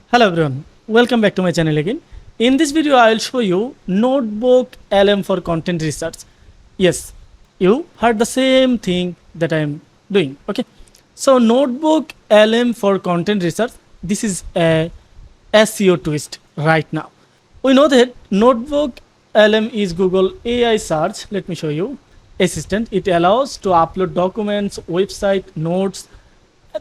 Hello everyone, welcome back to my channel again. In this video I will show you Notebook LM for content research. Yes, you heard the same thing that I am doing. Okay, so Notebook LM for content research, this is a SEO twist right now. We know that Notebook LM is Google AI search. Let me show you assistant. It allows to upload documents, website, notes,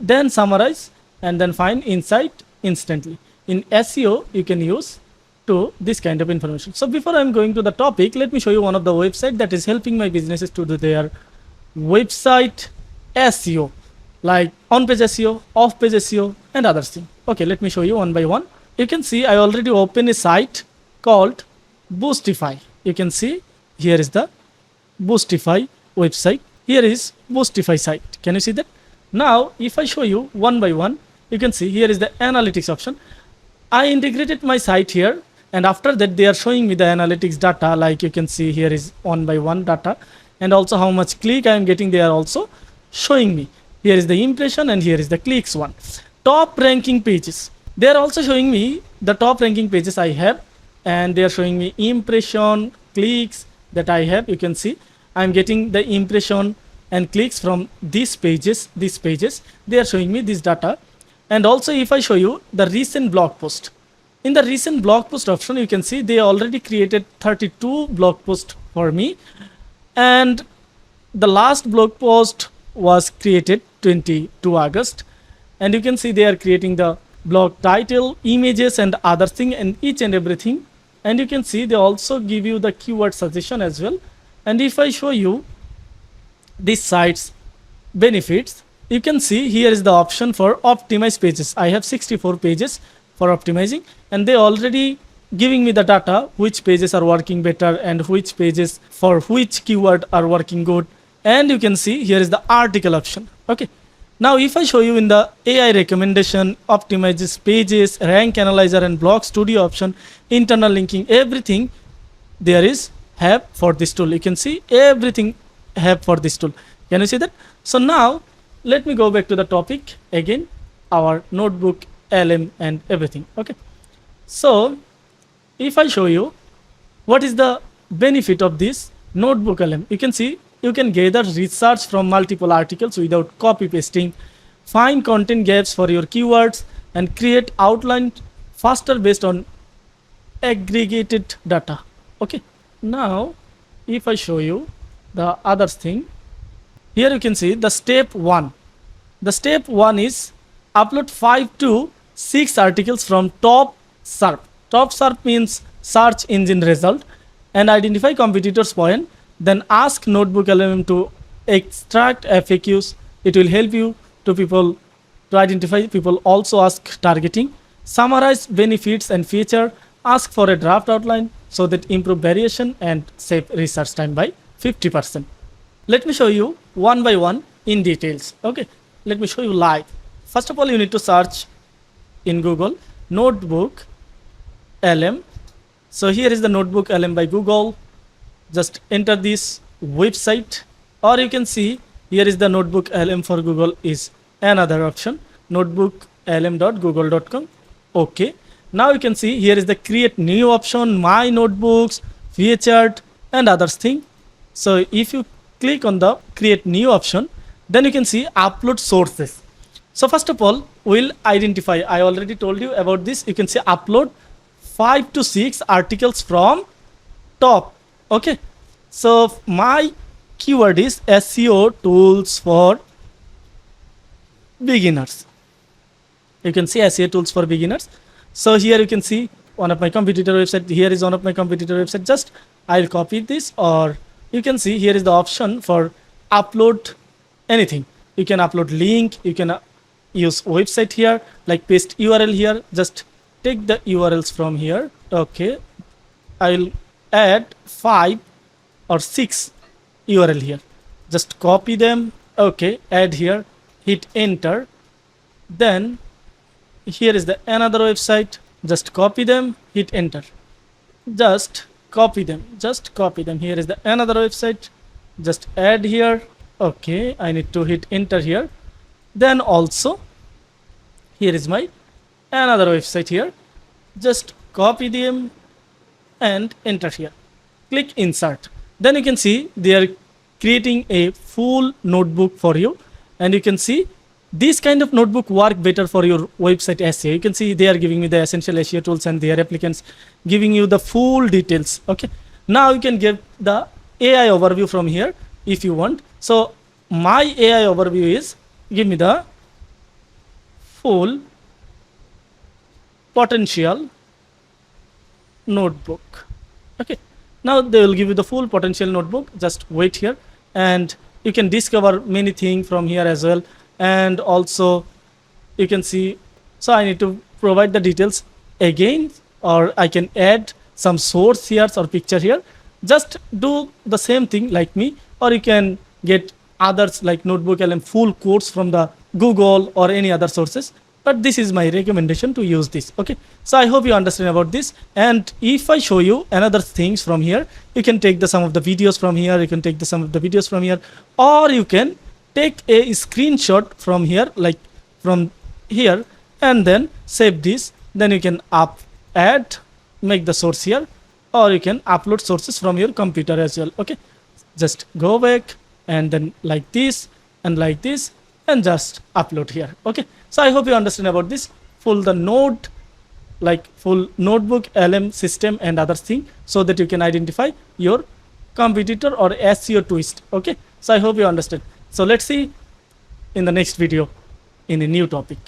then summarize and then find insight instantly. In SEO you can use to this kind of information. So before I'm going to the topic, let me show you one of the website that is helping my businesses to do their website SEO, like on page SEO, off page SEO and other things. Okay, let me show you one by one. You can see I already opened a site called Boostify. You can see here is the Boostify website. Here is Boostify site. Can you see that? Now, if I show you one by one, you can see here is the analytics option. I integrated my site here, and after that they are showing me the analytics data. Like you can see here is one by one data, and also how much click I am getting. They are also showing me. Here is the impression and here is the clicks one. Top ranking pages. They are also showing me the top ranking pages I have, and they are showing me impression, clicks that I have. You can see I am getting the impression and clicks from these pages. They are showing me this data. And also if I show you the recent blog post, in the recent blog post option you can see they already created 32 blog posts for me, and the last blog post was created 22 August, and you can see they are creating the blog title, images and other thing and each and everything. And you can see they also give you the keyword suggestion as well. And if I show you this site's benefits, you can see here is the option for optimize pages. I have 64 pages for optimizing, and they already giving me the data which pages are working better and which pages for which keyword are working good. And you can see here is the article option. Okay, now if I show you in the AI recommendation, optimizes pages, rank analyzer and blog studio option, internal linking, everything there is have for this tool. You can see everything have for this tool. Can you see that? So now let me go back to the topic again, our Notebook LM and everything. Okay, so if I show you what is the benefit of this Notebook LM, you can see you can gather research from multiple articles without copy pasting, find content gaps for your keywords and create outline faster based on aggregated data. Okay, now if I show you the other thing, here you can see the step 1. The step 1 is upload 5 to 6 articles from top SERP. Top SERP means search engine result, and identify competitors point. Then ask Notebook LM to extract FAQs. It will help you to identify people. Also ask targeting. Summarize benefits and feature. Ask for a draft outline so that improve variation and save research time by 50%. Let me show you one by one in details. Okay, let me show you live. First of all, you need to search in Google Notebook LM. So here is the Notebook LM by Google. Just enter this website, or you can see here is the Notebook LM for Google is another option, notebooklm.google.com. Okay, now you can see here is the create new option, my notebooks, featured and others thing. So if you click on the create new option, then you can see upload sources. So first of all, we'll identify, I already told you about this. You can see upload 5 to 6 articles from top. Okay, so my keyword is SEO tools for beginners. You can see SEO tools for beginners. So here you can see one of my competitor website. Here is one of my competitor website. Just I'll copy this, or you can see here is the option for upload anything. You can upload link, you can use website here, like paste URL here. Just take the URLs from here. Okay, I'll add 5 or 6 URL here. Just copy them. Okay, add here, hit enter. Then here is the another website. Just copy them, hit enter. Just copy them. Here is the another website. Just add here. Okay, I need to hit enter here. Then also here is my another website here. Just copy them and enter here. Click insert. Then you can see they are creating a full notebook for you, and you can see this kind of notebook work better for your website SEO. You can see they are giving me the essential SEO tools and their applicants giving you the full details. Okay, now you can get the AI overview from here if you want. So my AI overview is give me the full potential notebook. Okay, now they will give you the full potential notebook. Just wait here, and you can discover many things from here as well. And also you can see, so I need to provide the details again, or I can add some source here or picture here. Just do the same thing like me, or you can get others like NotebookLM full course from the Google or any other sources. But this is my recommendation to use this. Okay, so I hope you understand about this. And if I show you another things from here, you can take the some of the videos from here, you can take the some of the videos from here, or you can take a screenshot from here, like from here, and then save this. Then you can add make the source here, or you can upload sources from your computer as well. Okay, just go back and then like this and like this, and just upload here. Okay, so I hope you understand about this full the node, like full notebook LM system and other thing, so that you can identify your competitor or SEO twist. Okay, so I hope you understand. So let's see in the next video in a new topic.